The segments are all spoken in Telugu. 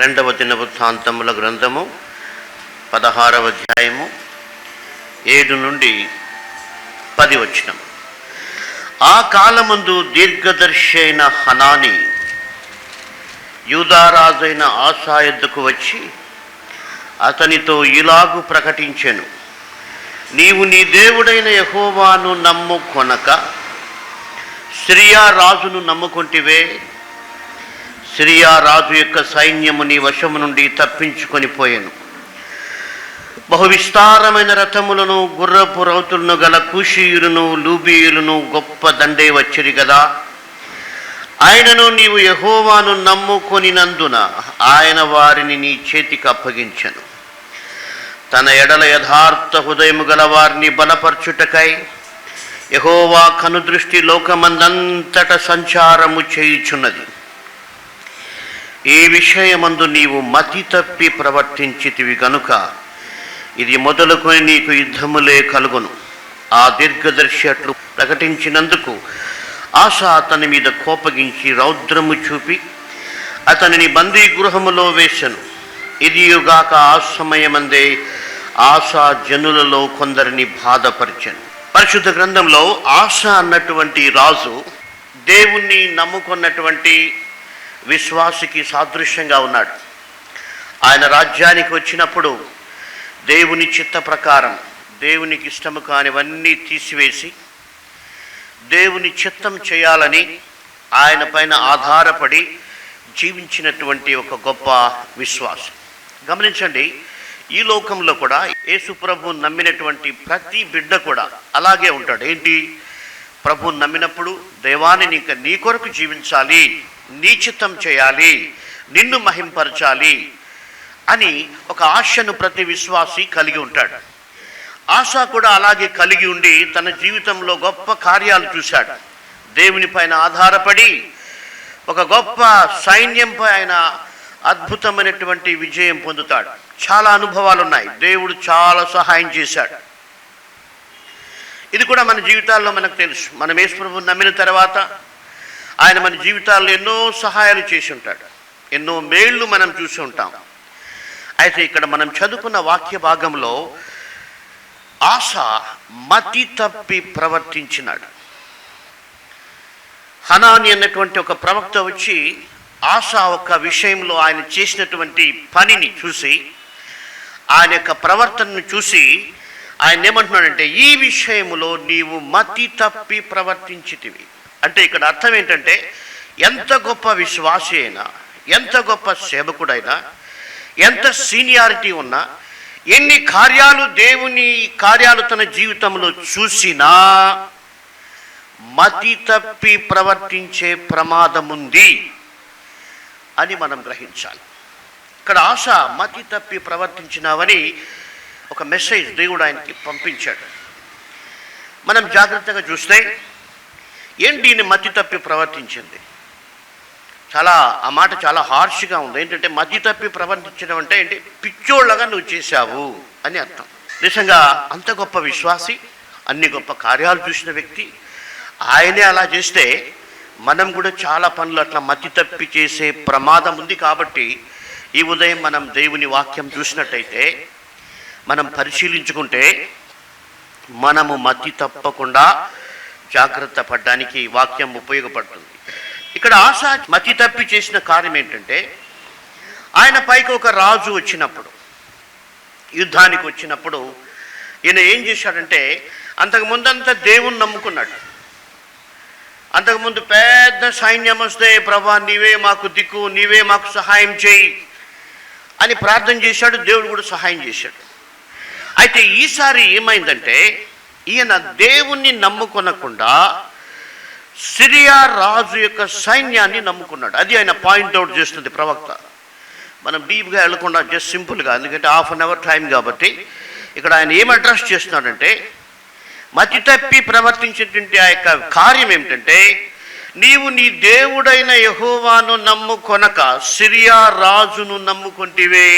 రెండవ దినవృత్తాంతముల గ్రంథము 16వ అధ్యాయము 7 నుండి 10 వచనం. ఆ కాలమందు దీర్ఘదర్శి అయిన హనాని యూదారాజైన ఆసా యొద్దకు వచ్చి అతనితో ఇలాగు ప్రకటించెను, నీవు నీ దేవుడైన యెహోవాను నమ్ముకొనక సిరియా రాజును నమ్ముకొంటివే. సిరియా రాజు యొక్క సైన్యము నీ వశము నుండి తప్పించుకొని పోయెను. బహు విస్తారమైన రథములను గుర్రపు రౌతులను గల కూషీయులను లూబీయులను గొప్ప దండే వచ్చిరి కదా. ఆయనను నీవు యెహోవాను నమ్ముకొనినందున ఆయన వారిని నీ చేతికి అప్పగించెను. తన ఎడల యథార్థ హృదయము గల వారిని బలపరచుటకై యెహోవా కనుదృష్టి లోకమందంతట సంచారము చేయుచున్నది. ఈ విషయమందు నీవు మతి తప్పి ప్రవర్తించితివి గనుక ఇది మొదలుకొని నీకు యుద్ధములే కలుగును. ఆ దీర్ఘదర్శి అట్లు ప్రకటించినందుకు ఆసా అతని మీద కోపగించి రౌద్రము చూపి అతనిని బందీ గృహములో వేసెను. ఇదియుగాక ఆ సమయమందే ఆసా జనులలో కొందరిని బాధపరిచెను. పరిశుద్ధ గ్రంథంలో ఆసా అన్నటువంటి రాజు దేవుణ్ణి నమ్ముకున్నటువంటి విశ్వాసికి సాదృశ్యంగా ఉన్నాడు. ఆయన రాజ్యానికి వచ్చినప్పుడు దేవుని చిత్త ప్రకారం దేవునికి ఇష్టము కానివన్నీ తీసివేసి దేవుని చిత్తం చేయాలని ఆయన పైన ఆధారపడి జీవించినటువంటి ఒక గొప్ప విశ్వాసం. గమనించండి, ఈ లోకంలో కూడా యేసు ప్రభు నమ్మినటువంటి ప్రతి బిడ్డ కూడా అలాగే ఉంటాడు. ఏంటి? ప్రభు నమ్మినప్పుడు దేవాన్ని ఇంకా నీ కొరకు జీవించాలి, నీ చిత్తం చేయాలి, నిన్ను మహింపరచాలి అని ఒక ఆశను ప్రతి విశ్వాసి కలిగి ఉంటాడు. ఆశ కూడా అలాగే కలిగి ఉండి తన జీవితంలో గొప్ప కార్యాలు చూశాడు. దేవుని పైన ఆధారపడి ఒక గొప్ప సైన్యంపై ఆయన అద్భుతమైనటువంటి విజయం పొందుతాడు. చాలా అనుభవాలు ఉన్నాయి. దేవుడు చాలా సహాయం చేశాడు. ఇది కూడా మన జీవితాల్లో మనకు తెలుసు. మనం యేసు ప్రభువుని నమ్మిన తర్వాత ఆయన మన జీవితాల్లో ఎన్నో సహాయాలు చేసి ఉంటాడు, ఎన్నో మేళ్ళు మనం చూసి ఉంటాం. అయితే ఇక్కడ మనం చదువుకున్న వాక్య భాగంలో ఆసా మతి తప్పి ప్రవర్తించినాడు. హనాని అన్నటువంటి ఒక ప్రవక్త వచ్చి ఆసా ఒక విషయంలో ఆయన చేసినటువంటి పనిని చూసి, ఆయన యొక్క ప్రవర్తనను చూసి ఆయన ఏమంటున్నాడంటే, ఈ విషయములో నీవు మతి తప్పి ప్రవర్తించితివి. అంటే ఇక్కడ అర్థం ఏంటంటే, ఎంత గొప్ప విశ్వాసి అయినా, ఎంత గొప్ప సేవకుడైనా, ఎంత సీనియారిటీ ఉన్నా, ఎన్ని కార్యాలు దేవుని కార్యాలు తన జీవితంలో చూసినా మతి తప్పి ప్రవర్తించే ప్రమాదం ఉంది అని మనం గ్రహించాలి. ఇక్కడ ఆశ మతి తప్పి ప్రవర్తించినావని ఒక మెసేజ్ దేవుడు ఆయనకి పంపించాడు. మనం జాగ్రత్తగా చూస్తే ఏంటి ఈయన మతి తప్పి ప్రవర్తించింది? ఆ మాట చాలా హార్ష్గా ఉంది. ఏంటంటే మతి తప్పి ప్రవర్తించడం అంటే ఏంటి? పిచ్చోళ్ళగా నువ్వు చేశావు అని అర్థం. నిజంగా అంత గొప్ప విశ్వాసి, అన్ని గొప్ప కార్యాలు చూసిన వ్యక్తి, ఆయనే అలా చేస్తే మనం కూడా చాలా పనులు అట్లా మతి తప్పి చేసే ప్రమాదం ఉంది. కాబట్టి ఈ ఉదయం మనం దేవుని వాక్యం చూసినట్టయితే మనం పరిశీలించుకుంటే మనము మతి తప్పకుండా జాగ్రత్త పడడానికి వాక్యం ఉపయోగపడుతుంది. ఇక్కడ ఆశ మతి తప్పి చేసిన కార్యం ఏంటంటే, ఆయన పైకి ఒక రాజు వచ్చినప్పుడు, యుద్ధానికి వచ్చినప్పుడు ఈయన ఏం చేశాడంటే, అంతకుముందంతా దేవుణ్ణి నమ్ముకున్నాడు. అంతకుముందు పెద్ద సైన్యం వస్తే, ప్రభా నీవే మాకు దిక్కు, నీవే మాకు సహాయం చేయి అని ప్రార్థన చేశాడు. దేవుడు కూడా సహాయం చేశాడు. అయితే ఈసారి ఏమైందంటే, ఈయన దేవుణ్ణి నమ్ముకొనకుండా సిరియా రాజు యొక్క సైన్యాన్ని నమ్ముకున్నాడు. అది ఆయన పాయింట్అవుట్ చేస్తుంది ప్రవక్త. మనం డీప్గా వెళ్ళకుండా జస్ట్ సింపుల్గా, ఎందుకంటే హాఫ్ అన్ అవర్ టైం కాబట్టి ఇక్కడ ఆయన ఏం అడ్రస్ చేస్తున్నాడంటే, మతి తప్పి ప్రవర్తించేటువంటి ఆ యొక్క కార్యం ఏమిటంటే, నీవు నీ దేవుడైన యెహోవాను నమ్ముకొనక సిరియా రాజును నమ్ముకొంటివే.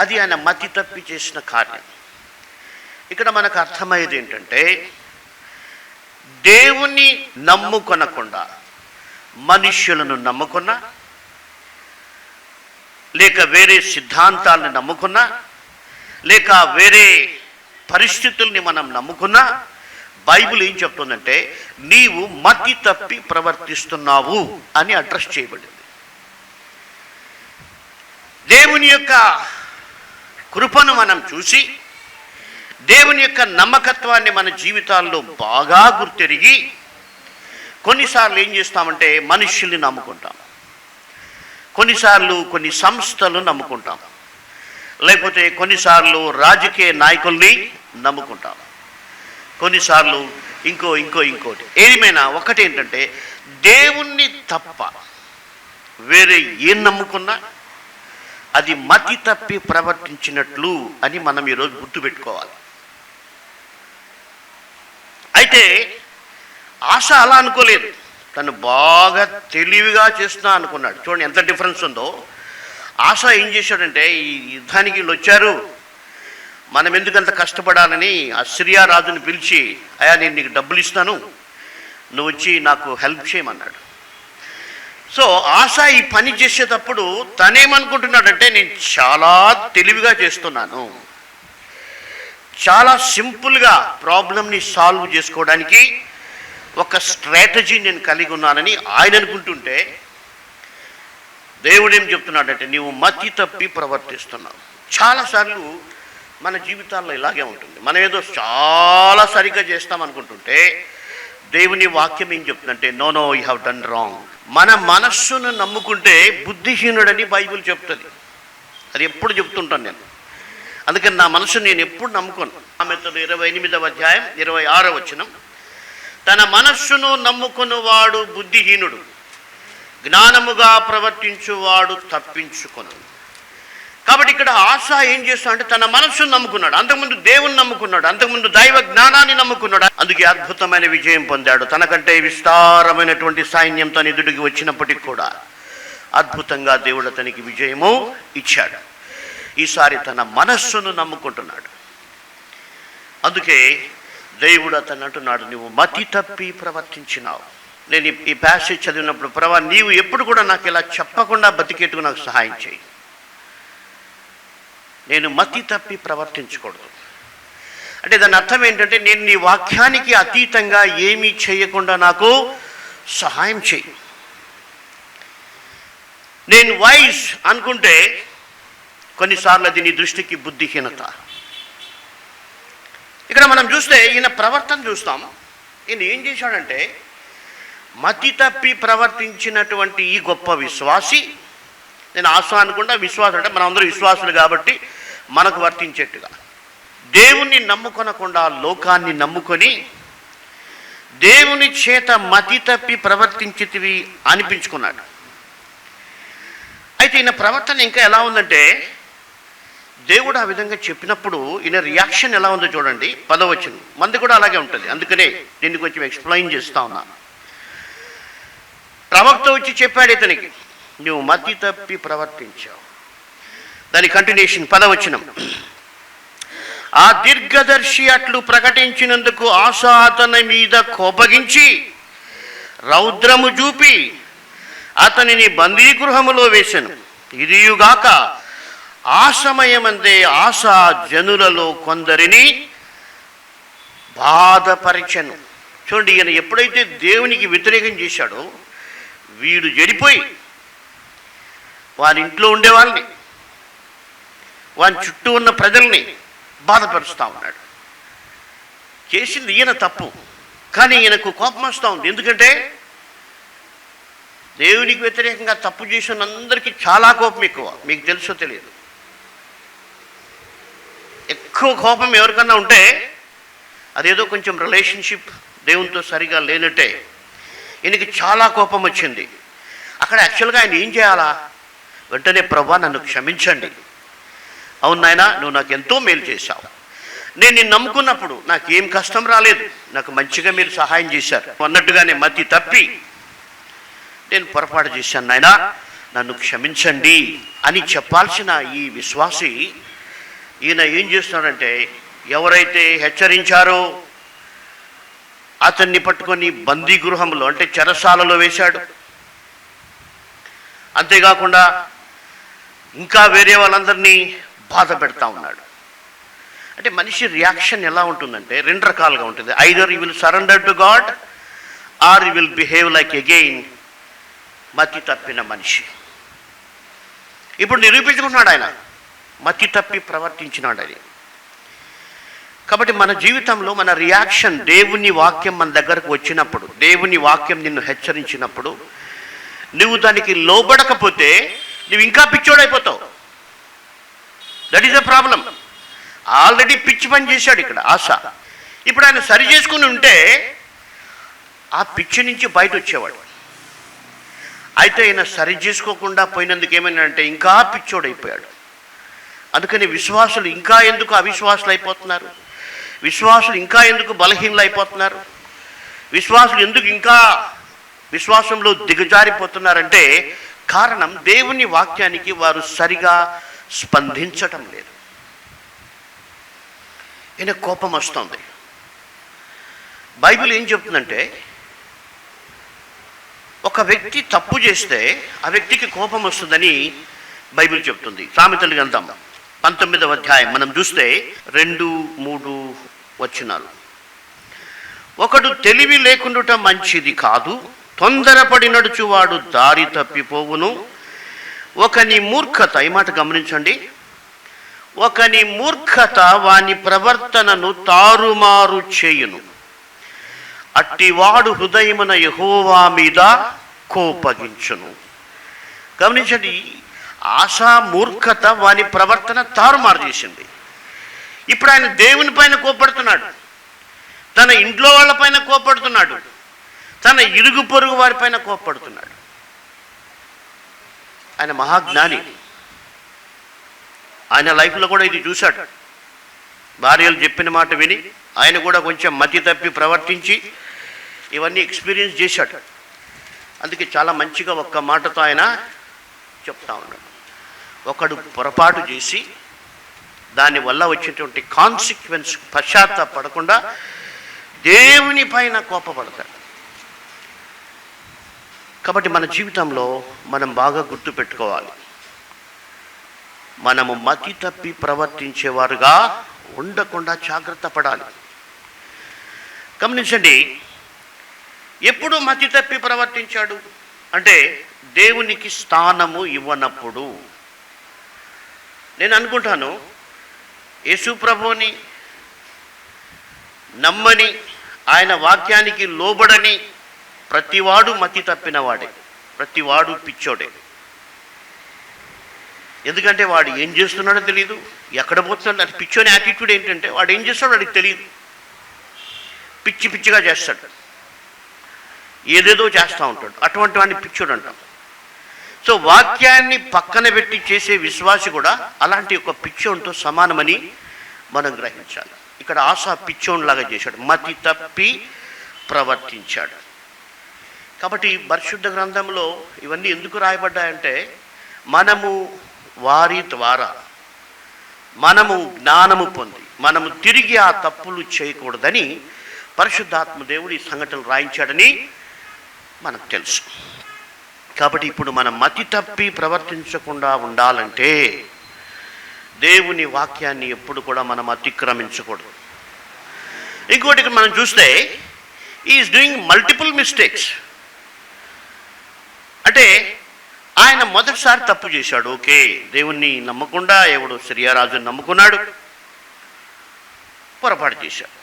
అది ఆయన మతి తప్పి చేసిన కార్యం. ఇక్కడ మనకు అర్థమయ్యేది ఏంటంటే, దేవుని నమ్ముకొనకుండా మనుష్యులను నమ్ముకున్నా, లేక వేరే సిద్ధాంతాలను నమ్ముకున్నా, లేక వేరే పరిస్థితుల్ని మనం నమ్ముకున్నా, బైబిల్ ఏం చెప్తుందంటే నీవు మతి తప్పి ప్రవర్తిస్తున్నావు అని అడ్రస్ చేయబడింది. దేవుని యొక్క కృపను మనం చూసి, దేవుని యొక్క నమ్మకత్వాన్ని మన జీవితాల్లో బాగా గుర్తెరిగి, కొన్నిసార్లు ఏం చేస్తామంటే మనుషుల్ని నమ్ముకుంటాం, కొన్నిసార్లు కొన్ని సంస్థలు నమ్ముకుంటాం, లేకపోతే కొన్నిసార్లు రాజకీయ నాయకుల్ని నమ్ముకుంటాం, కొన్నిసార్లు ఇంకోటి. ఏమైనా ఒకటేంటంటే దేవుణ్ణి తప్ప వేరే ఏం నమ్ముకున్నా అది మతి తప్పి ప్రవర్తించినట్లు అని మనం ఈరోజు గుర్తుపెట్టుకోవాలి. అయితే ఆశ అలా అనుకోలేదు, తను బాగా తెలివిగా చేస్తున్నా అనుకున్నాడు. చూడండి ఎంత డిఫరెన్స్ ఉందో. ఆశ ఏం చేశాడంటే, ఈ యుద్ధానికి వీళ్ళు వచ్చారు, మనం ఎందుకంత కష్టపడాలని ఆ సిరియా రాజుని పిలిచి, అయ్యా నేను నీకు డబ్బులు ఇస్తాను, నువ్వు వచ్చి నాకు హెల్ప్ చేయమన్నాడు. సో ఆశ ఈ పని చేసేటప్పుడు తనేమనుకుంటున్నాడంటే, నేను చాలా తెలివిగా చేస్తున్నాను, చాలా సింపుల్గా ప్రాబ్లమ్ని సాల్వ్ చేసుకోవడానికి ఒక స్ట్రాటజీ నేను కలిగి ఉన్నానని ఆయన అనుకుంటుంటే, దేవుడు ఏం చెప్తున్నాడంటే నీవు మతి తప్పి ప్రవర్తిస్తున్నావు. చాలాసార్లు మన జీవితాల్లో ఇలాగే ఉంటుంది. మనం ఏదో చాలా సరిగ్గా చేస్తాం అనుకుంటుంటే దేవుని వాక్యం ఏం చెప్తుందంటే no you have done wrong. మన మనస్సును నమ్ముకుంటే బుద్ధిహీనుడని బైబిల్ చెప్తుంది. అది ఎప్పుడు చెప్తుంటాను నేను. అందుకని నా మనసును నేను ఎప్పుడు నమ్ముకోను. ఆమెతో 28వ అధ్యాయం 26వ వచనం, తన మనస్సును నమ్ముకున్నవాడు బుద్ధిహీనుడు, జ్ఞానముగా ప్రవర్తించువాడు తప్పించుకొను. కాబట్టి ఇక్కడ ఆశ ఏం చేస్తాడంటే తన మనస్సును నమ్ముకున్నాడు, అంతకుముందు దేవుని నమ్ముకున్నాడు, అంతకుముందు దైవ జ్ఞానాన్ని నమ్ముకున్నాడు. అందుకే అద్భుతమైన విజయం పొందాడు. తనకంటే విస్తారమైనటువంటి సైన్యం తన ఎదుటికి వచ్చినప్పటికి కూడా అద్భుతంగా దేవుడు అతనికి విజయము ఇచ్చాడు. ఈసారి తన మనస్సును నమ్ముకుంటున్నాడు. అందుకే దేవుడు అతను అంటున్నాడు, నువ్వు మతి తప్పి ప్రవర్తించినావు. నేను ఈ ప్యాసేజ్ చదివినప్పుడు, ప్రభా నీవు ఎప్పుడు కూడా నాకు ఇలా చెప్పకుండా బతికేట్టుకు నాకు సహాయం చేయి, నేను మతి తప్పి ప్రవర్తించకూడదు. అంటే దాని అర్థం ఏంటంటే నేను నీ వాక్యానికి అతీతంగా ఏమీ చేయకుండా నాకు సహాయం చేయి. నేను వైజ్ అనుకుంటే కొన్నిసార్లు అది నీ దృష్టికి బుద్ధిహీనత. ఇక్కడ మనం చూస్తే ఈయన ప్రవర్తన చూస్తాం. ఈయన ఏం చేశాడంటే మతి తప్పి ప్రవర్తించినటువంటి ఈ గొప్ప విశ్వాసి, నేను ఆశ అనుకుంటా, విశ్వాసం అంటే మనం అందరూ విశ్వాసులు కాబట్టి మనకు వర్తించేట్టుగా, దేవుణ్ణి నమ్ముకొనకుండా లోకాన్ని నమ్ముకొని దేవుని చేత మతి తప్పి ప్రవర్తించితివి అనిపించుకున్నాడు. అయితే ఈయన ప్రవర్తన ఇంకా ఎలా ఉందంటే, దేవుడు ఆ విధంగా చెప్పినప్పుడు ఈయన రియాక్షన్ ఎలా ఉందో చూడండి. 10వ వచనం మంది కూడా అలాగే ఉంటుంది. అందుకనే దీన్ని కొంచెం ఎక్స్ప్లెయిన్ చేస్తా ఉన్నాను. ప్రవక్త వచ్చి చెప్పాడు ఇతనికి, నువ్వు మతి తప్పి ప్రవర్తించావు. దాని కంటిన్యూషన్ 10వ వచనం, ఆ దీర్ఘదర్శి అట్లు ప్రకటించినందుకు ఆశ అతని మీద కోపగించి రౌద్రము చూపి అతనిని బందీగృహములో వేసెను. ఇదియుగాక ఆ సమయమందే ఆశ జనులలో కొందరిని బాధపరిచెను. చూడండి, ఈయన ఎప్పుడైతే దేవునికి వ్యతిరేకం చేశాడో వీడు చెడిపోయి వారి ఇంట్లో ఉండేవాళ్ళని, వారి చుట్టూ ఉన్న ప్రజల్ని బాధపరుస్తూ ఉన్నాడు. చేసింది ఈయన తప్పు, కానీ ఈయనకు కోపం వస్తూ ఉంది. ఎందుకంటే దేవునికి వ్యతిరేకంగా తప్పు చేసిన అందరికీ చాలా కోపం ఎక్కువ. మీకు తెలుసో తెలియదు, ఎక్కువ కోపం ఎవరికన్నా ఉంటే అదేదో కొంచెం రిలేషన్షిప్ దేవునితో సరిగా లేనట్టే. ఈయనకి చాలా కోపం వచ్చింది. అక్కడ యాక్చువల్గా ఆయన ఏం చేయాలా? వెంటనే ప్రభా నన్ను క్షమించండి, అవును నాయనా నువ్వు నాకు ఎంతో మేలు చేశావు, నేను నిన్ను నమ్ముకున్నప్పుడు నాకు ఏం కష్టం రాలేదు, నాకు మంచిగా మీరు సహాయం చేశారు అన్నట్టుగానే మతి తప్పి నేను పొరపాటు చేశాను నాయనా నన్ను క్షమించండి అని చెప్పాల్సిన ఈ విశ్వాసి ఈయన ఏం చేస్తున్నాడంటే ఎవరైతే హెచ్చరించారో అతన్ని పట్టుకొని బందీ గృహంలో అంటే చెరసాలలో వేశాడు. అంతేకాకుండా ఇంకా వేరే వాళ్ళందరినీ బాధ పెడతా ఉన్నాడు. అంటే మనిషి రియాక్షన్ ఎలా ఉంటుందంటే రెండు రకాలుగా ఉంటుంది. Either you will surrender to God or you will behave like again మతి తప్పిన మనిషి. ఇప్పుడు నిరూపించుకుంటున్నాడు ఆయన మతి తప్పి ప్రవర్తించినాడు అని. కాబట్టి మన జీవితంలో మన రియాక్షన్, దేవుని వాక్యం మన దగ్గరకు వచ్చినప్పుడు, దేవుని వాక్యం నిన్ను హెచ్చరించినప్పుడు నువ్వు దానికి లోబడకపోతే నువ్వు ఇంకా పిచ్చోడైపోతావు. That is the problem. Already పిచ్చి పని చేశాడు ఇక్కడ ఆశ. ఇప్పుడు ఆయన సరి చేసుకుని ఉంటే ఆ పిచ్చి నుంచి బయట వచ్చేవాడు. అయితే ఆయన సరి చేసుకోకుండా పోయినందుకు ఏమైందంటే ఇంకా పిచ్చోడైపోయాడు. అందుకని విశ్వాసులు ఇంకా ఎందుకు అవిశ్వాసులు అయిపోతున్నారు? విశ్వాసులు ఇంకా ఎందుకు బలహీనలు అయిపోతున్నారు? విశ్వాసులు ఎందుకు ఇంకా విశ్వాసంలో దిగజారిపోతున్నారంటే కారణం దేవుని వాక్యానికి వారు సరిగా స్పందించటం లేదు. ఈయన కోపం వస్తుంది. బైబిల్ ఏం చెప్తుందంటే ఒక వ్యక్తి తప్పు చేస్తే ఆ వ్యక్తికి కోపం వస్తుందని బైబిల్ చెప్తుంది. సామెతల గ్రంథం 19వ అధ్యాయం మనం చూస్తే 2-3 వచనాలు. ఒకడు తెలివి లేకుండుట మంచిది కాదు, తొందరపడి నడుచువాడు దారి తప్పిపోవును. ఒకని మూర్ఖత, ఈ మాట గమనించండి, ఒకని మూర్ఖత వాని ప్రవర్తనను తారుమారు చేయును. అట్టివాడు హృదయమున యెహోవా మీద కోపగించును. గమనించండి, ఆశా మూర్ఖత వాని ప్రవర్తన తారుమారు చేసింది. ఇప్పుడు ఆయన దేవుని పైన కోపడుతున్నాడు, తన ఇంట్లో వాళ్ళ పైన కోపడుతున్నాడు, తన ఇరుగు పొరుగు వారి పైన కోపడుతున్నాడు. ఆయన మహాజ్ఞాని. ఆయన లైఫ్లో కూడా ఇది చూశాడు. భార్యలు చెప్పిన మాట విని ఆయన కూడా కొంచెం మతి తప్పి ప్రవర్తించి ఇవన్నీ ఎక్స్పీరియన్స్ చేశాడు. అందుకే చాలా మంచిగా ఒక్క మాటతో ఆయన చెప్తా ఉన్నాడు. ఒకడు పొరపాటు చేసి దానివల్ల వచ్చేటువంటి కాన్సిక్వెన్స్ పశ్చాత్తాపడకుండా దేవుని పైన కోపపడతాడు. కాబట్టి మన జీవితంలో మనం బాగా గుర్తుపెట్టుకోవాలి, మనము మతి తప్పి ప్రవర్తించేవారుగా ఉండకుండా జాగ్రత్త పడాలి. గమనించండి, ఎప్పుడు మతి తప్పి ప్రవర్తించాడు అంటే దేవునికి స్థానము ఇవ్వనప్పుడు. నేను అనుకుంటాను యేసు ప్రభువుని నమ్మని, ఆయన వాక్యానికి లోబడని ప్రతివాడు మతి తప్పినవాడే, ప్రతివాడు పిచ్చోడే. ఎందుకంటే వాడు ఏం చేస్తున్నాడో తెలియదు, ఎక్కడ పోతున్నాడు. అది పిచ్చోని యాటిట్యూడ్ ఏంటంటే వాడు ఏం చేస్తాడో వాడికి తెలియదు, పిచ్చి పిచ్చిగా చేస్తాడు, ఏదేదో చేస్తూ ఉంటాడు. అటువంటి వాడిని పిచ్చోడు అంటాం. సో వాక్యాన్ని పక్కన పెట్టి చేసే విశ్వాసి కూడా అలాంటి ఒక పిచ్చోనితో సమానమని మనం గ్రహించాలి. ఇక్కడ ఆశ పిచ్చోన్లాగా చేశాడు, మతి తప్పి ప్రవర్తించాడు. కాబట్టి పరిశుద్ధ గ్రంథంలో ఇవన్నీ ఎందుకు రాయబడ్డాయంటే మనము వారి ద్వారా మనము జ్ఞానము పొంది మనము తిరిగి ఆ తప్పులు చేయకూడదని పరిశుద్ధాత్మ దేవుడు ఈ సంఘటనలు రాయించాడని మనకు తెలుసు. కాబట్టి ఇప్పుడు మనం మతి తప్పి ప్రవర్తించకుండా ఉండాలంటే దేవుని వాక్యాన్ని ఎప్పుడు కూడా మనం అతిక్రమించకూడదు. ఇంకోటి మనం చూస్తే ఈజ్ డూయింగ్ మల్టిపుల్ మిస్టేక్స్. అంటే ఆయన మొదటిసారి తప్పు చేశాడు, ఓకే, దేవుణ్ణి నమ్మకుండా ఎవడు సిరియారాజుని నమ్ముకున్నాడు, పొరపాటు చేశాడు.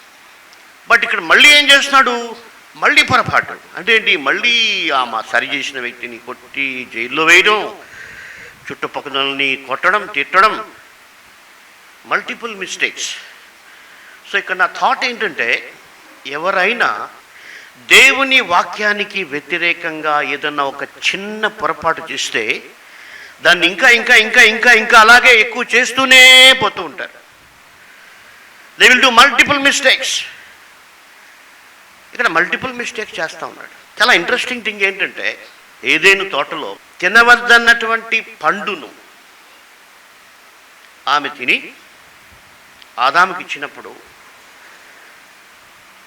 బట్ ఇక్కడ మళ్ళీ ఏం చేస్తున్నాడు, మళ్ళీ పొరపాటు. అంటే ఏంటి, మళ్ళీ ఆమె సరి చేసిన వ్యక్తిని కొట్టి జైల్లో వేయడం, చుట్టుపక్కలని కొట్టడం, తిట్టడం, మల్టిపుల్ మిస్టేక్స్. సో ఇక్కడ నా థాట్ ఏంటంటే ఎవరైనా దేవుని వాక్యానికి వ్యతిరేకంగా ఏదన్నా ఒక చిన్న పొరపాటు చేస్తే దాన్ని ఇంకా ఇంకా ఇంకా ఇంకా ఇంకా అలాగే ఎక్కువ చేస్తూనే పోతూ ఉంటారు. They will do multiple mistakes. ఇక్కడ మల్టిపుల్ మిస్టేక్స్ చేస్తూ ఉన్నాడు. చాలా ఇంట్రెస్టింగ్ థింగ్ ఏంటంటే ఏదేను తోటలో తినవద్దన్నటువంటి పండును ఆమె తిని ఆదాముకి ఇచ్చినప్పుడు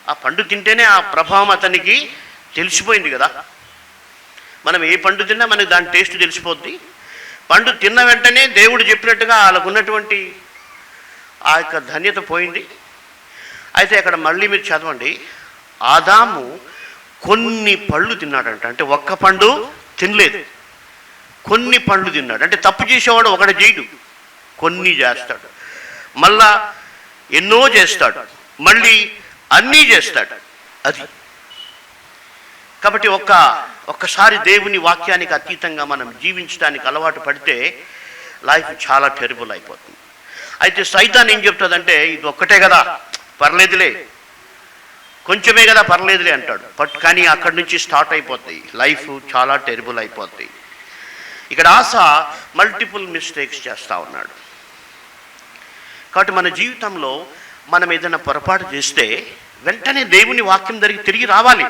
ఆ పండు తింటేనే ఆ ప్రభావం అతనికి తెలిసిపోయింది కదా. మనం ఏ పండు తిన్నా మనకి దాని టేస్ట్ తెలిసిపోద్ది. పండు తిన్న వెంటనే దేవుడు చెప్పినట్టుగా వాళ్ళకు ఉన్నటువంటి ఆ యొక్క ధన్యత పోయింది. అయితే అక్కడ మళ్ళీ మీరు చదవండి, ఆదాము కొన్ని పళ్ళు తిన్నాడంట. అంటే ఒక్క పండు తినలేదు, కొన్ని పండ్లు తిన్నాడు. అంటే తప్పు చేసేవాడు ఒకటి చేయడు, కొన్ని చేస్తాడు, మళ్ళా ఎన్నో చేస్తాడు, మళ్ళీ అన్నీ చేస్తాడు. అది కాబట్టి ఒక్కసారి దేవుని వాక్యానికి అతీతంగా మనం జీవించడానికి అలవాటు పడితే లైఫ్ చాలా టెరిబుల్ అయిపోతుంది. అయితే సైతాన్ ఏం చెప్తుందంటే, ఇది ఒక్కటే కదా పర్లేదులే, కొంచెమే కదా పర్లేదులే అంటాడు. కానీ అక్కడి నుంచి స్టార్ట్ అయిపోతాయి, లైఫ్ చాలా టెరిబుల్ అయిపోతాయి. ఇక్కడ ఆశ మల్టిపుల్ మిస్టేక్స్ చేస్తూ ఉన్నాడు. కాబట్టి మన జీవితంలో మనం ఏదైనా పొరపాటు చేస్తే వెంటనే దేవుని వాక్యం దగ్గరికి తిరిగి రావాలి.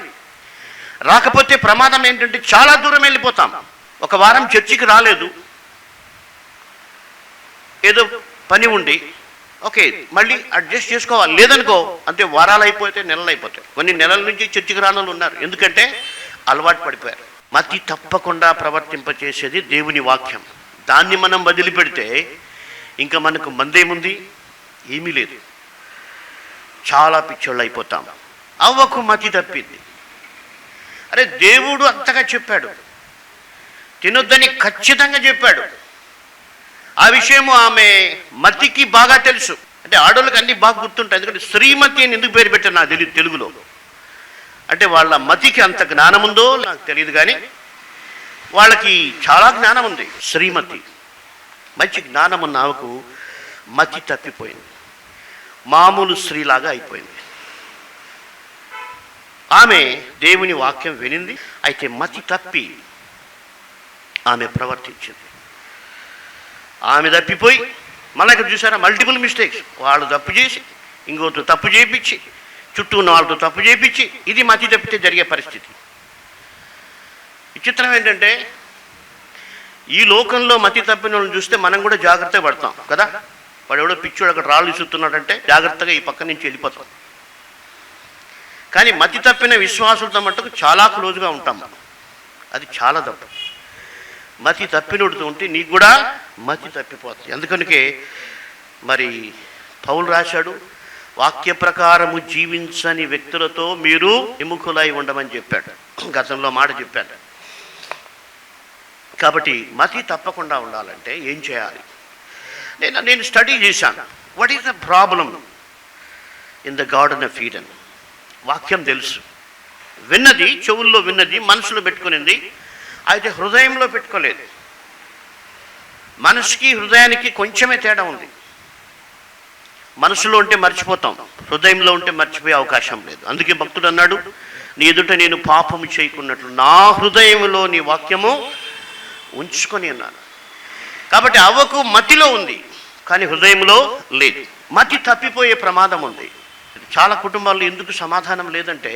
రాకపోతే ప్రమాదం ఏంటంటే చాలా దూరం వెళ్ళిపోతాం. ఒక వారం చర్చికి రాలేదు, ఏదో పని ఉండి ఓకే మళ్ళీ అడ్జస్ట్ చేసుకోవాలి. లేదనుకో అంతే, వారాలు అయిపోతే నెలలు అయిపోతాయి. కొన్ని నెలల నుంచి చర్చికి రాని వాళ్ళు ఉన్నారు, ఎందుకంటే అలవాటు పడిపోయారు. మతి తప్పకుండా ప్రవర్తింపచేసేది దేవుని వాక్యం. దాన్ని మనం వదిలిపెడితే ఇంకా మనకు మందేముంది, ఏమీ లేదు. చాలా పిచ్చోళ్ళు అయిపోతాం. అవ్వకు మతి తప్పింది. అరే దేవుడు అంతగా చెప్పాడు, తినొద్దని ఖచ్చితంగా చెప్పాడు. ఆ విషయము ఆమె మతికి బాగా తెలుసు. అంటే ఆడోళ్ళకి అన్నీ బాగా గుర్తుంటాయి, ఎందుకంటే శ్రీమతి అని ఎందుకు పేరు పెట్టారు నాకు తెలియదు తెలుగులో. అంటే వాళ్ళ మతికి అంత జ్ఞానం ఉందో నాకు తెలియదు, కానీ వాళ్ళకి చాలా జ్ఞానం ఉంది. శ్రీమతి మంచి జ్ఞానం ఉన్న ఆమెకు మతి తప్పిపోయింది, మామూలు స్త్రీలాగా అయిపోయింది. ఆమె దేవుని వాక్యం వినింది, అయితే మతి తప్పి ఆమె ప్రవర్తించింది. ఆమె తప్పిపోయి మళ్ళీ ఇక్కడ చూసారా మల్టిపుల్ మిస్టేక్స్. వాళ్ళు తప్పు చేసి ఇంకోటి తప్పు చేయించి చుట్టూ ఉన్న వాళ్ళతో తప్పు చేయించి, ఇది మతి తప్పితే జరిగే పరిస్థితి. విచిత్రం ఏంటంటే ఈ లోకంలో మతి తప్పిన వాళ్ళని చూస్తే మనం కూడా జాగ్రత్తగా పడతాం కదా. వాడు ఎవడో పిచ్చోడు అక్కడ రాళ్ళు ఇస్తున్నాడంటే జాగ్రత్తగా ఈ పక్క నుంచి వెళ్ళిపోతాం. కానీ మతి తప్పిన విశ్వాసులతో మట్టుకు చాలా క్లోజ్గా ఉంటాం. అది చాలా తప్పు. మతి తప్పినోడుతూ ఉంటే నీకు కూడా మతి తప్పిపోతుంది. అందుకనికే మరి పౌలు రాశాడు, వాక్య ప్రకారము జీవించని వ్యక్తులతో మీరు విముఖులై ఉండమని చెప్పాడు. గతంలో మాట చెప్పాడు. కాబట్టి మతి తప్పకుండా ఉండాలంటే ఏం చేయాలి? నేను స్టడీ చేశాను. What is the problem in the garden of Eden? వాక్యం తెలుసు, విన్నది, చెవుల్లో విన్నది, మనసులో పెట్టుకునింది, అయితే హృదయంలో పెట్టుకోలేదు. మనసుకి హృదయానికి కొంచెమే తేడా ఉంది. మనసులో ఉంటే మర్చిపోతాం, హృదయంలో ఉంటే మర్చిపోయే అవకాశం లేదు. అందుకే భక్తుడు అన్నాడు, నీ ఎదుట నేను పాపము చేయకున్నట్లు నా హృదయంలో నీ వాక్యము ఉంచుకొని అన్నాను. కాబట్టి అవ్వకు మతిలో ఉంది, కానీ హృదయంలో లేదు. మతి తప్పిపోయే ప్రమాదం ఉంది. చాలా కుటుంబాల్లో ఎందుకు సమాధానం లేదంటే,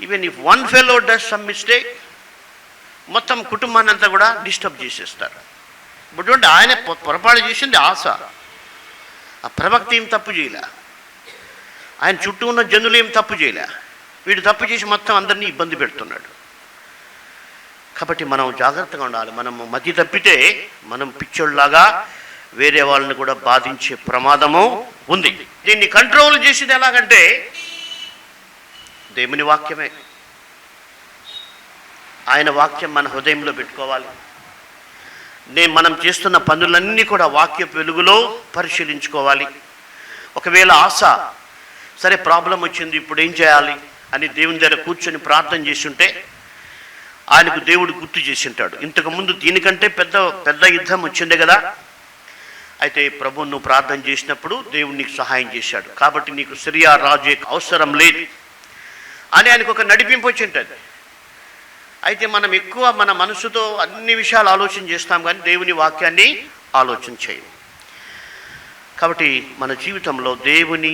even if one fellow does some mistake, మొత్తం కుటుంబాన్ని అంతా కూడా డిస్టర్బ్ చేసేస్తారు. ఇప్పుడు ఆయన పొరపాటు చేసింది ఆశ, ఆ ప్రవక్త ఏం తప్పు చేయలే, ఆయన చుట్టూ ఉన్న జనులు ఏం తప్పు చేయలే, వీడు తప్పు చేసి మొత్తం అందరినీ ఇబ్బంది పెడుతున్నాడు. కాబట్టి మనం జాగ్రత్తగా ఉండాలి. మనము మతి తప్పితే మనం పిచ్చోళ్ళలాగా వేరే వాళ్ళని కూడా బాధించే ప్రమాదము ఉంది. దీన్ని కంట్రోల్ చేసేది ఎలాగంటే దేవుని వాక్యమే. ఆయన వాక్యం మన హృదయంలో పెట్టుకోవాలి. మనం చేస్తున్న పనులన్నీ కూడా వాక్య వెలుగులో పరిశీలించుకోవాలి. ఒకవేళ ఆశ సరే ప్రాబ్లం వచ్చింది, ఇప్పుడు ఏం చేయాలి అని దేవుని దగ్గర కూర్చొని ప్రార్థన చేసి ఉంటే ఆయనకు దేవుడు గుర్తు చేసి ఉంటాడు, ఇంతకుముందు దీనికంటే పెద్ద యుద్ధం వచ్చిందే కదా. అయితే ప్రభు నువ్వు ప్రార్థన చేసినప్పుడు దేవుడు నీకు సహాయం చేశాడు, కాబట్టి నీకు సిరియా రాజు అవసరం లేదు అని ఆయనకు ఒక నడిపింపు వచ్చి ఉంటుంది. అయితే మనం ఎక్కువ మన మనసుతో అన్ని విషయాలు ఆలోచన చేస్తాం, కానీ దేవుని వాక్యాన్ని ఆలోచన చేయం. కాబట్టి మన జీవితంలో దేవుని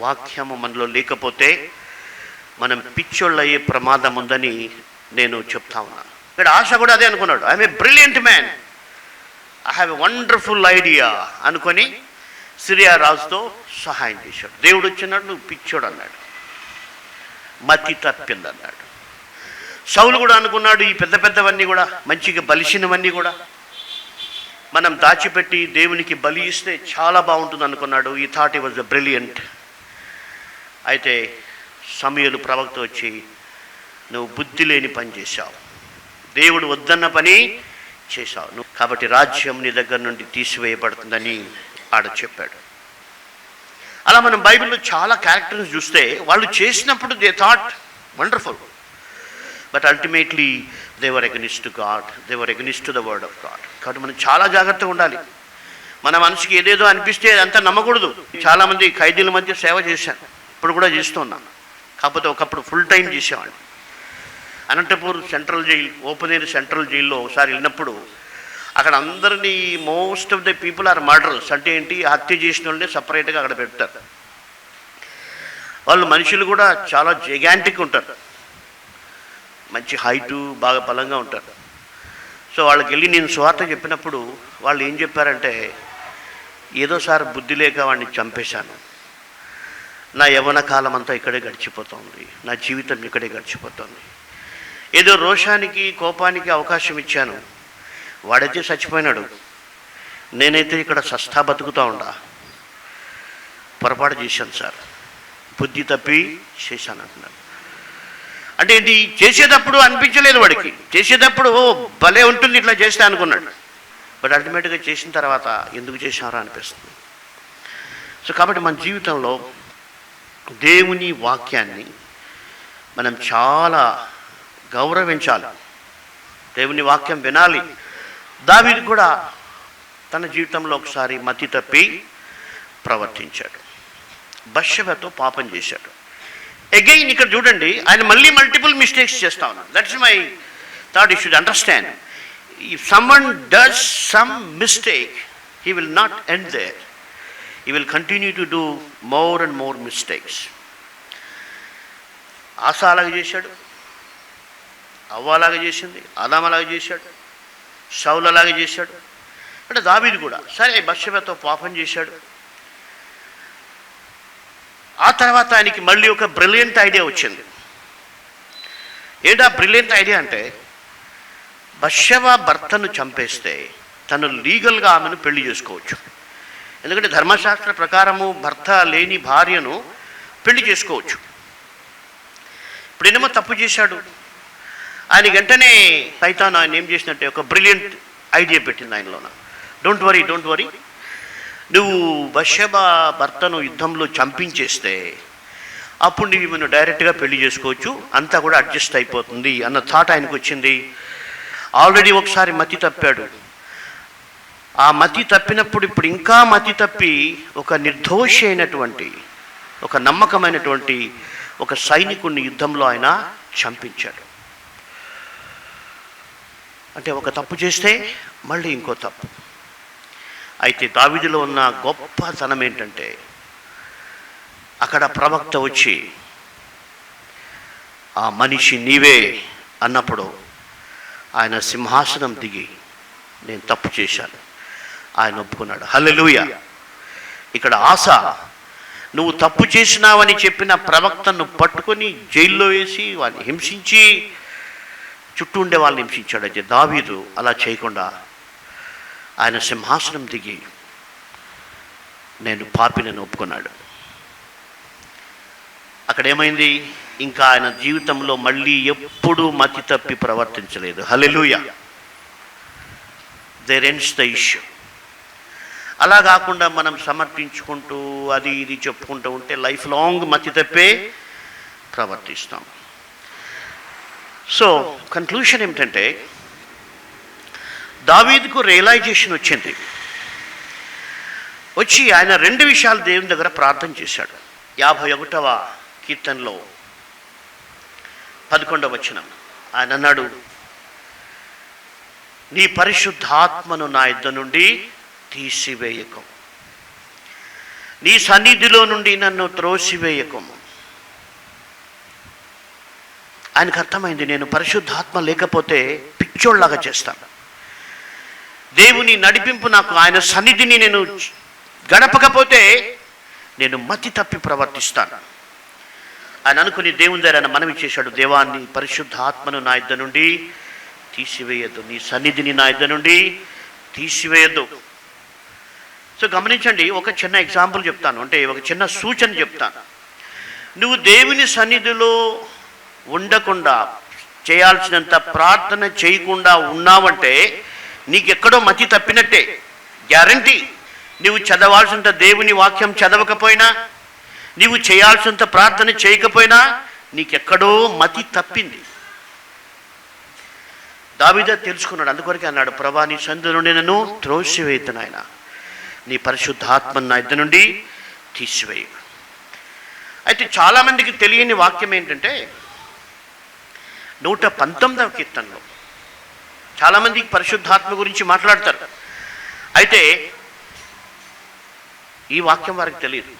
వాక్యము మనలో లేకపోతే మనం పిచ్చోళ్ళు అయ్యే ప్రమాదం ఉందని నేను చెప్తా ఉన్నాను. ఇక్కడ ఆశ కూడా అదే అనుకున్నాడు, I'm a brilliant man, I have a wonderful idea అనుకొని సిరియా రాజుతో సహాయం చేశాడు. దేవుడు వచ్చినాడు, నువ్వు పిచ్చోడు అన్నాడు, మతి తప్పింది అన్నాడు. సౌలు కూడా అనుకున్నాడు, ఈ పెద్దవన్నీ కూడా మంచిగా బలిసినవన్నీ కూడా మనం దాచిపెట్టి దేవునికి బలి ఇస్తే చాలా బాగుంటుంది అనుకున్నాడు. ఈ థాట్ ఈ వాజ్ బ్రిలియంట్. అయితే సమూయేలు ప్రవక్త వచ్చి, నువ్వు బుద్ధి లేని పని చేశావు, దేవుడు వద్దన్న పని చేశావు, నువ్వు కాబట్టి రాజ్యం నీ దగ్గర నుండి తీసివేయబడుతుందని ఆడ చెప్పాడు. అలా మనం బైబిల్లో చాలా క్యారెక్టర్స్ చూస్తే వాళ్ళు చేసినప్పుడు they thought wonderful, but ultimately they were against to God, they were against to the word of God. కాబట్టి మనం చాలా జాగ్రత్తగా ఉండాలి. మన మనసుకి ఏదేదో అనిపిస్తే అంతా నమ్మకూడదు. చాలామంది ఖైదీల మధ్య సేవ చేశాను, ఇప్పుడు కూడా చేస్తున్నాను. కాకపోతే ఒకప్పుడు ఫుల్ టైం చేసేవాడిని. Anantapur central jail, open central జైల్లో ఒకసారి వెళ్ళినప్పుడు అక్కడ అందరినీ most of the people are murderers. అంటే ఏంటి, హత్య చేసిన వాళ్ళే సపరేట్గా అక్కడ పెడతారు. వాళ్ళు మనుషులు కూడా చాలా జైగాంటిక్ ఉంటారు, మంచి హైటు, బాగా బలంగా ఉంటారు. సో వాళ్ళకి వెళ్ళి నేను సువార్త చెప్పినప్పుడు వాళ్ళు ఏం చెప్పారంటే, ఏదో సార్ బుద్ధి లేక వాడిని చంపేశాను, నా యవ్వన కాలం అంతా ఇక్కడే గడిచిపోతుంది, నా జీవితం ఇక్కడే గడిచిపోతుంది, ఏదో రోషానికి కోపానికి అవకాశం ఇచ్చాను, వాడైతే చచ్చిపోయినాడు, నేనైతే ఇక్కడ సస్తా బతుకుతూ ఉండా, పొరపాటు చేశాను సార్, బుద్ధి తప్పి చేశాను అంటున్నాడు. అంటే ఏంటి, చేసేటప్పుడు అనిపించలేదు వాడికి, చేసేటప్పుడు భలే ఉంటుంది ఇట్లా చేస్తే అనుకున్నాడు. బట్ అల్టిమేట్గా చేసిన తర్వాత ఎందుకు చేశారో అనిపిస్తుంది. సో కాబట్టి మన జీవితంలో దేవుని వాక్యాన్ని మనం చాలా గౌరవించాలి, దేవుని వాక్యం వినాలి. దావీదు కూడా తన జీవితంలో ఒకసారి మతి తప్పి ప్రవర్తించాడు, బత్షెబతో పాపం చేశాడు. అగైన్ ఇక్కడ చూడండి, ఆయన మళ్ళీ మల్టిపుల్ మిస్టేక్స్ చేస్తా ఉన్నాడు. That's my thought. You should understand, if someone does some mistake, he will not end there, he will continue to do more and more mistakes. ఆస అలాగే చేశాడు, అవ్వ అలాగే చేసింది, ఆదాం అలాగే చేశాడు, సౌలు అలాగే చేశాడు. అంటే దావీదు కూడా సరే బత్షెబతో పాపం చేశాడు. ఆ తర్వాత ఆయనకి మళ్ళీ ఒక బ్రిలియంట్ ఐడియా వచ్చింది. ఏంటా బ్రిలియంట్ ఐడియా అంటే, బత్షెబ భర్తను చంపేస్తే తను లీగల్గా ఆమెను పెళ్లి చేసుకోవచ్చు. ఎందుకంటే ధర్మశాస్త్ర ప్రకారము భర్త లేని భార్యను పెళ్లి చేసుకోవచ్చు. ఇప్పుడేనేమో తప్పు చేశాడు. ఆయన వెంటనే సైతాను ఆయన ఏం చేసినట్టే ఒక బ్రిలియంట్ ఐడియా పెట్టింది ఆయనలోన. డోంట్ వరీ, నువ్వు బత్షెబ భర్తను యుద్ధంలో చంపించేస్తే అప్పుడు నువ్వు డైరెక్ట్గా పెళ్లి చేసుకోవచ్చు, అంతా కూడా అడ్జస్ట్ అయిపోతుంది అన్న థాట్ ఆయనకు వచ్చింది. ఆల్రెడీ ఒకసారి మతి తప్పాడు. ఆ మతి తప్పినప్పుడు ఇప్పుడు ఇంకా మతి తప్పి ఒక నిర్దోషి అయినటువంటి, ఒక నమ్మకమైనటువంటి ఒక సైనికుడిని యుద్ధంలో ఆయన చంపించాడు. అంటే ఒక తప్పు చేస్తే మళ్ళీ ఇంకో తప్పు. అయితే దావీదులో ఉన్న గొప్పతనం ఏంటంటే, అక్కడ ప్రవక్త వచ్చి ఆ మనిషి నీవే అన్నప్పుడు ఆయన సింహాసనం దిగి నేను తప్పు చేశాను ఆయన ఒప్పుకున్నాడు. హల్లెలూయా. ఇక్కడ ఆస నువ్వు తప్పు చేసినావని చెప్పిన ప్రవక్తను పట్టుకొని జైల్లో వేసి వాడిని హింసించి చుట్టూ ఉండే వాళ్ళని హింసించాడు. అయితే దావీదు అలా చేయకుండా ఆయన సింహాసనం దిగి నేను పాపినని ఒప్పుకున్నాడు. అక్కడేమైంది, ఇంకా ఆయన జీవితంలో మళ్ళీ ఎప్పుడూ మతి తప్పి ప్రవర్తించలేదు. Hallelujah. There ends the issue. అలా కాకుండా మనం సమర్పించుకుంటూ అది ఇది చెప్పుకుంటూ ఉంటే లైఫ్ లాంగ్ మతి తప్పే ప్రవర్తిస్తాం. సో కన్క్లూషన్ ఏమిటంటే, దావీదుకు రియలైజేషన్ వచ్చింది. వచ్చి ఆయన రెండు విషయాలు దేవుని దగ్గర ప్రార్థన చేశాడు. 51వ కీర్తనలో 11వ వచనం ఆయన అన్నాడు, నీ పరిశుద్ధాత్మను నా యుద్ధ నుండి తీసివేయకం, నీ సన్నిధిలో నుండి నన్ను త్రోసివేయకము. ఆయనకు అర్థమైంది, నేను పరిశుద్ధాత్మ లేకపోతే పిచ్చోళ్ళలాగా చేస్తాను. దేవుని నడిపింపు నాకు, ఆయన సన్నిధిని నేను గడపకపోతే నేను మతి తప్పి ప్రవర్తిస్తాను. ఆయన అనుకుని దేవుని దగ్గర ఆయన మనవి చేశాడు, దేవాన్ని పరిశుద్ధాత్మను నా యుద్ధ నుండి తీసివేయద్దు, నీ సన్నిధిని నా యుద్ధ నుండి తీసివేయద్దు. సో గమనించండి, ఒక చిన్న ఎగ్జాంపుల్ చెప్తాను, అంటే ఒక చిన్న సూచన చెప్తాను. నువ్వు దేవుని సన్నిధిలో ఉండకుండా, చేయాల్సినంత ప్రార్థన చేయకుండా ఉన్నావంటే నీకెక్కడో మతి తప్పినట్టే, గ్యారంటీ. నువ్వు చదవాల్సినంత దేవుని వాక్యం చదవకపోయినా, నీవు చేయాల్సినంత ప్రార్థన చేయకపోయినా నీకెక్కడో మతి తప్పింది. దావీదు తెలుసుకున్నాడు. అందుకొరకే అన్నాడు, ప్రభా నీ సన్నిధి నుండి నన్ను త్రోసివేయదు నాయన, నీ పరిశుద్ధాత్మను నా ఇద్దరి నుండి తీసివేయ. అయితే చాలామందికి తెలియని వాక్యం ఏంటంటే 119వ కీర్తనలో చాలామందికి పరిశుద్ధాత్మ గురించి మాట్లాడతారు. అయితే ఈ వాక్యం వారికి తెలియదు.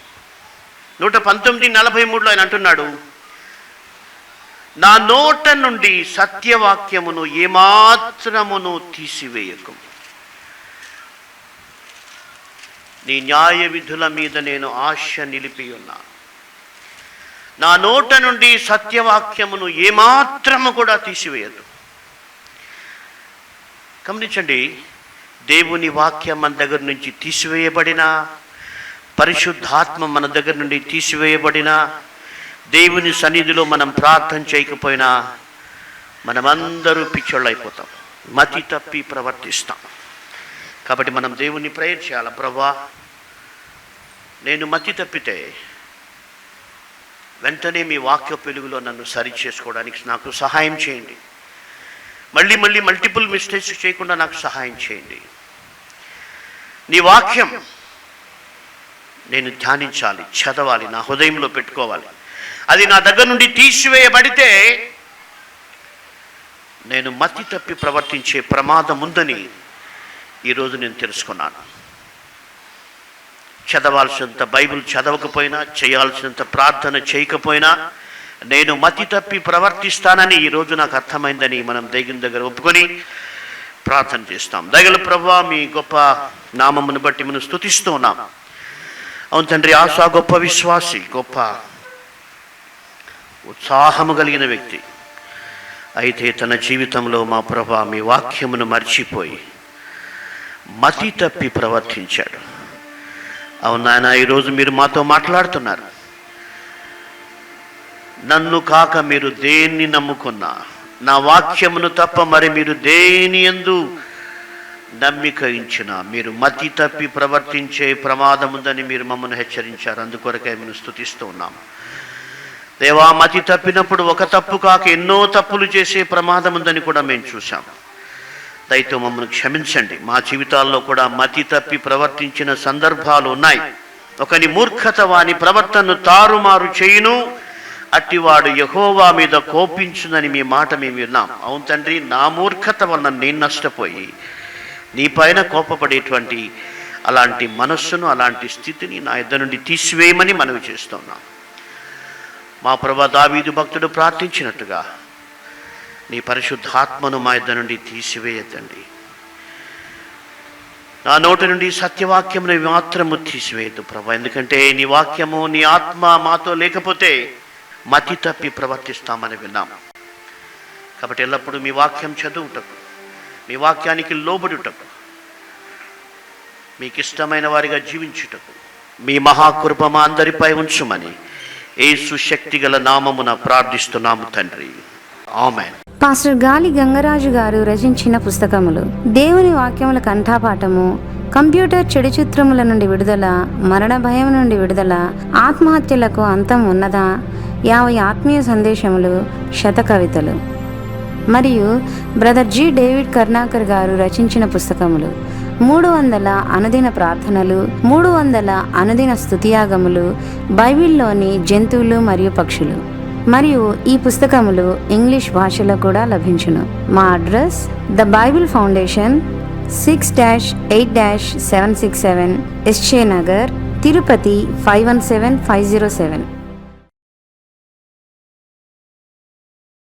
119:43లో ఆయన అంటున్నాడు, నా నోట నుండి సత్యవాక్యమును ఏమాత్రమును తీసివేయకు, నీ న్యాయ విధుల మీద నేను ఆశ నిలిపి ఉన్నాను. నా నోట నుండి సత్యవాక్యమును ఏమాత్రము కూడా తీసివేయదు. గమనించండి, దేవుని వాక్యం మన దగ్గర నుంచి తీసివేయబడినా, పరిశుద్ధాత్మ మన దగ్గర నుండి తీసివేయబడినా, దేవుని సన్నిధిలో మనం ప్రార్థన చేయకపోయినా మనమందరూ పిచ్చోళ్ళు అయిపోతాం, మతి తప్పి ప్రవర్తిస్తాం. కాబట్టి మనం దేవుని ప్రేయర్ చేయాలి, ప్రభువా నేను మతి తప్పితే వెంటనే మీ వాక్య వెలుగులో నన్ను సరి చేసుకోవడానికి నాకు సహాయం చేయండి. మళ్ళీ మల్టిపుల్ మిస్టేక్స్ చేయకుండా నాకు సహాయం చేయండి. నీ వాక్యం నేను ధ్యానించాలి, చదవాలి, నా హృదయంలో పెట్టుకోవాలి. అది నా దగ్గర నుండి తీసివేయబడితే నేను మతి తప్పి ప్రవర్తించే ప్రమాదం ఉందని ఈరోజు నేను తెలుసుకున్నాను. చదవాల్సినంత బైబిల్ చదవకపోయినా, చేయాల్సినంత ప్రార్థన చేయకపోయినా నేను మతి తప్పి ప్రవర్తిస్తానని ఈరోజు నాకు అర్థమైందని మనం దేవుని దగ్గర ఒప్పుకొని ప్రార్థన చేస్తాం. దయగల ప్రభువా మీ గొప్ప నామమును బట్టి మనం స్తుతిస్తూ ఉన్నాం. అవును తండ్రి, ఆశా గొప్ప విశ్వాసి, గొప్ప ఉత్సాహము కలిగిన వ్యక్తి. అయితే తన జీవితంలో మా ప్రభువా మీ వాక్యమును మర్చిపోయి మతి తప్పి ప్రవర్తించాడు. అవును నాయన, ఈరోజు మీరు మాతో మాట్లాడుతున్నారు. నన్ను కాక మీరు దేన్ని నమ్ముకున్నా, నా వాక్యమును తప్ప మరి మీరు దేని యందు నమ్మిక ఇచ్చినా మీరు మతి తప్పి ప్రవర్తించే ప్రమాదం ఉందని మీరు మమ్మల్ని హెచ్చరించారు. అందుకొరకే మేము స్తుతిస్తూ ఉన్నాం. దేవా, మతి తప్పినప్పుడు ఒక తప్పు కాక ఎన్నో తప్పులు చేసే ప్రమాదం ఉందని కూడా మేము చూసాం. దయతో మమ్మల్ని క్షమించండి. మా జీవితాల్లో కూడా మతి తప్పి ప్రవర్తించిన సందర్భాలు ఉన్నాయి. ఒకని మూర్ఖత వాని ప్రవర్తనను తారుమారు చేయును, అట్టివాడు యెహోవా మీద కోపించునని మీ మాట మేము విన్నాం. అవును తండ్రి, నా మూర్ఖత వలన నేను నష్టపోయి నీ పైన కోపపడేటువంటి అలాంటి మనస్సును, అలాంటి స్థితిని నా ఇద్దరి నుండి తీసివేయమని మనవి చేస్తున్నాం. మా ప్రభువా దావీదు భక్తుడు ప్రార్థించినట్టుగా నీ పరిశుద్ధాత్మను మా ఇద్దరి నుండి తీసివేయద్దండి. నా నోటి నుండి సత్యవాక్యమును మాత్రము తీసివేయద్దు ప్రభా. ఎందుకంటే నీ వాక్యము, నీ ఆత్మ మాతో లేకపోతే మతి తప్పి ప్రవర్తిస్తామని విన్నాము. కాబట్టి ఎల్లప్పుడూ మీ వాక్యం చదువుటకు, మీ వాక్యానికి లోబడుటకు, మీకు ఇష్టమైన వారిగా జీవించుటకు మీ మహాకృప మా అందరిపై ఉంచుమని యేసు శక్తిగల నామమున ప్రార్థిస్తున్నాము తండ్రి, ఆమేన్. పాస్టర్ గాలి గంగరాజు గారు రచించిన పుస్తకములు: దేవుని వాక్యముల కంఠాపాఠము, కంప్యూటర్ చెడు చిత్రముల నుండి విడుదల, మరణ భయం నుండి విడుదల, ఆత్మహత్యలకు అంతం ఉన్నదా, 50 ఆత్మీయ సందేశములు, శతకవితలు. మరియు బ్రదర్ జి. డేవిడ్ కర్ణాకర్ గారు రచించిన పుస్తకములు: 300 అనుదిన ప్రార్థనలు, 300 అనుదిన స్తుతియాగములు, బైబిల్లోని జంతువులు మరియు పక్షులు. మరియు ఈ పుస్తకములు ఇంగ్లీష్ భాషలో కూడా లభించును. మా address: the Bible foundation, 6-8-767 SJ Nagar, Tirupati 517507.